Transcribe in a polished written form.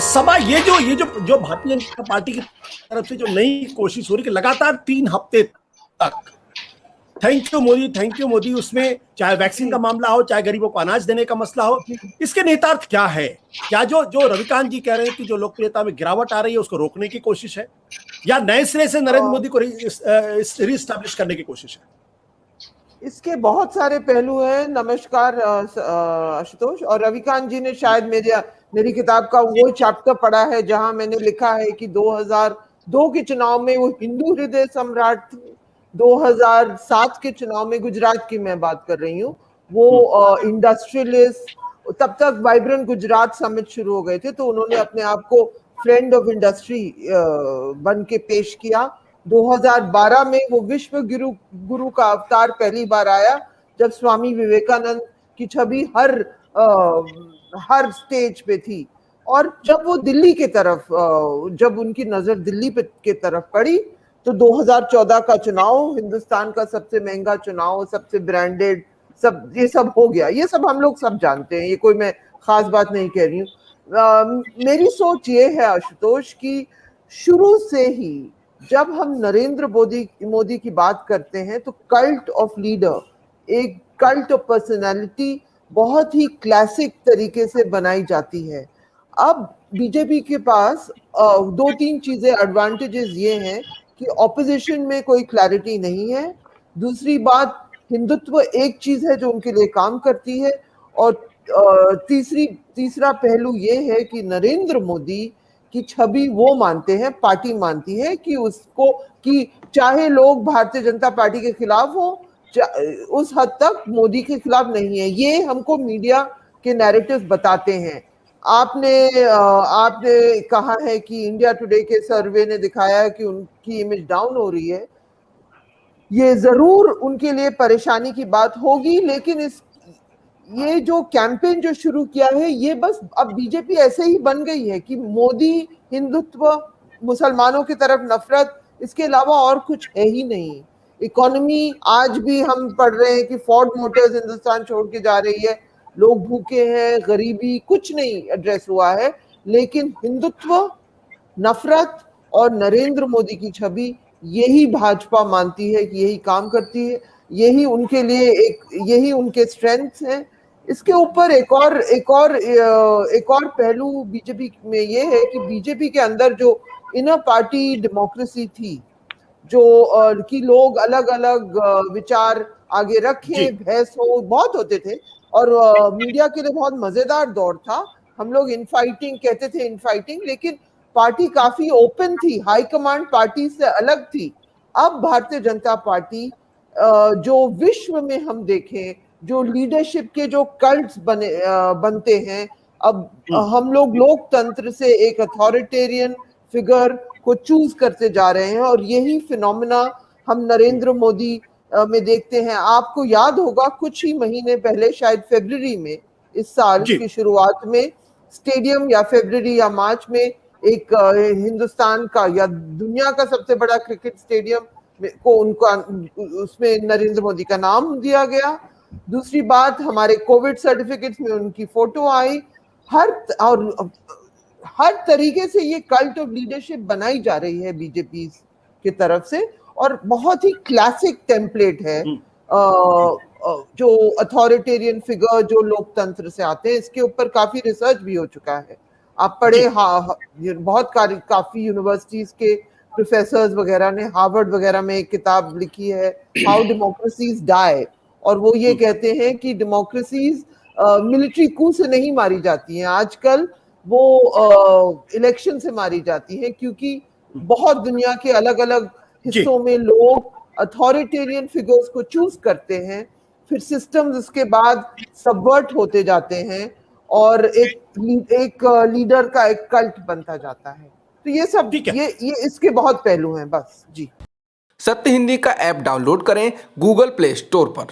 सभा ये जो भारतीय जनता पार्टी की तरफ से जो नई कोशिश हो रही है कि लगातार 3 हफ्ते तक थैंक यू मोदी, उसमें चाहे वैक्सीन का मामला हो, चाहे गरीबों को अनाज देने का मसला हो, इसके नेतार्थ क्या है? क्या जो रविकांत जी कह रहे हैं कि जो लोकप्रियता में गिरावट आ रही है उसको रोकने की कोशिश है, या नए सिरे से नरेंद्र मोदी को रीस्टैब्लिश करने की कोशिश है? इसके बहुत सारे पहलू हैं। नमस्कार आशुतोष। और रविकांत जी ने शायद मेरी किताब का वो चैप्टर पढ़ा है जहां मैंने लिखा है कि 2002 के चुनाव में वो हिंदू हृदय सम्राट थे। 2007 के चुनाव में, गुजरात की मैं बात कर रही हूँ, वो इंडस्ट्रियलिस्ट, तब तक वाइब्रेंट गुजरात समिट शुरू हो गए थे, तो उन्होंने अपने आप को फ्रेंड ऑफ इंडस्ट्री बन के पेश किया। 2012 में वो विश्व गुरु का अवतार पहली बार आया, जब स्वामी विवेकानंद की छवि हर स्टेज पे थी। और जब वो दिल्ली के तरफ, जब उनकी नजर दिल्ली के तरफ पड़ी, तो 2014 का चुनाव, हिंदुस्तान का सबसे महंगा चुनाव, सबसे ब्रांडेड, ये सब हो गया। ये सब हम लोग सब जानते हैं, ये कोई मैं खास बात नहीं कह रही हूँ। मेरी सोच ये है आशुतोष कि शुरू से ही जब हम नरेंद्र मोदी की बात करते हैं तो कल्ट ऑफ लीडर, एक कल्ट ऑफ पर्सनालिटी बहुत ही क्लासिक तरीके से बनाई जाती है। अब बीजेपी के पास 2-3 चीजें, एडवांटेजेस ये हैं कि ऑपोजिशन में कोई क्लैरिटी नहीं है। दूसरी बात, हिंदुत्व एक चीज है जो उनके लिए काम करती है। और तीसरा पहलू ये है कि नरेंद्र मोदी की छवि वो मानते हैं, पार्टी मानती है कि उसको, कि चाहे लोग भारतीय जनता पार्टी के खिलाफ हो, उस हद तक मोदी के खिलाफ नहीं है। ये हमको मीडिया के नैरेटिव्स बताते हैं। आपने कहा है कि इंडिया टुडे के सर्वे ने दिखाया है कि उनकी इमेज डाउन हो रही है। ये जरूर उनके लिए परेशानी की बात होगी, लेकिन ये जो कैंपेन जो शुरू किया है, ये बस अब बीजेपी ऐसे ही बन गई है कि मोदी, हिंदुत्व, मुसलमानों की तरफ नफरत, इसके अलावा और कुछ है ही नहीं। इकोनॉमी, आज भी हम पढ़ रहे हैं कि फोर्ड मोटर्स हिंदुस्तान छोड़ के जा रही है, लोग भूखे हैं, गरीबी, कुछ नहीं एड्रेस हुआ है। लेकिन हिंदुत्व, नफरत और नरेंद्र मोदी की छवि, यही भाजपा मानती है कि यही काम करती है, यही उनके लिए यही उनके स्ट्रेंथ्स हैं। इसके ऊपर एक और पहलू बीजेपी में ये है कि बीजेपी के अंदर जो इनर पार्टी डेमोक्रेसी थी, जो कि लोग अलग अलग विचार आगे रखे, बहस हो बहुत होते थे, और मीडिया के लिए बहुत मजेदार दौर था। हम लोग इनफाइटिंग कहते थे, इनफाइटिंग, लेकिन पार्टी काफी ओपन थी, हाईकमांड पार्टी से अलग थी। अब भारतीय जनता पार्टी, जो विश्व में हम देखें, जो लीडरशिप के जो कल्ट्स बनते हैं, अब हम लोग लोकतंत्र से एक अथॉरिटेरियन फिगर को चूज करते जा रहे हैं, और यही फिनोमिना हम नरेंद्र मोदी में देखते हैं। आपको याद होगा कुछ ही महीने पहले, शायद फरवरी में, इस साल की शुरुआत में, स्टेडियम या फरवरी या मार्च में, एक हिंदुस्तान का या दुनिया का सबसे बड़ा क्रिकेट स्टेडियम को उसमें नरेंद्र मोदी का नाम दिया गया। दूसरी बात, हमारे कोविड सर्टिफिकेट्स में उनकी फोटो आई। हर तरीके से ये कल्ट ऑफ लीडरशिप बनाई जा रही है बीजेपी की तरफ से, और बहुत ही क्लासिक टेम्पलेट है। जो अथॉरिटेरियन फिगर जो लोकतंत्र से आते हैं, इसके ऊपर काफी रिसर्च भी हो चुका है। आप पढ़े, काफी यूनिवर्सिटीज के प्रोफेसर्स वगैरह ने, हार्वर्ड वगैरह में एक किताब लिखी है, हाउ डेमोक्रेसीज डाई, और वो ये कहते हैं कि डेमोक्रेसीज मिलिट्री कू से नहीं मारी जाती हैं आजकल, वो इलेक्शन से मारी जाती हैं, क्योंकि बहुत दुनिया के अलग अलग हिस्सों में लोग अथॉरिटेरियन फिगर्स को चूज करते हैं, फिर सिस्टम्स उसके बाद सबवर्ट होते जाते हैं, और एक लीडर का एक कल्ट बनता जाता है। तो ये सब, ये इसके बहुत पहलू हैं। बस जी। सत्य हिंदी का ऐप डाउनलोड करें गूगल प्ले स्टोर पर।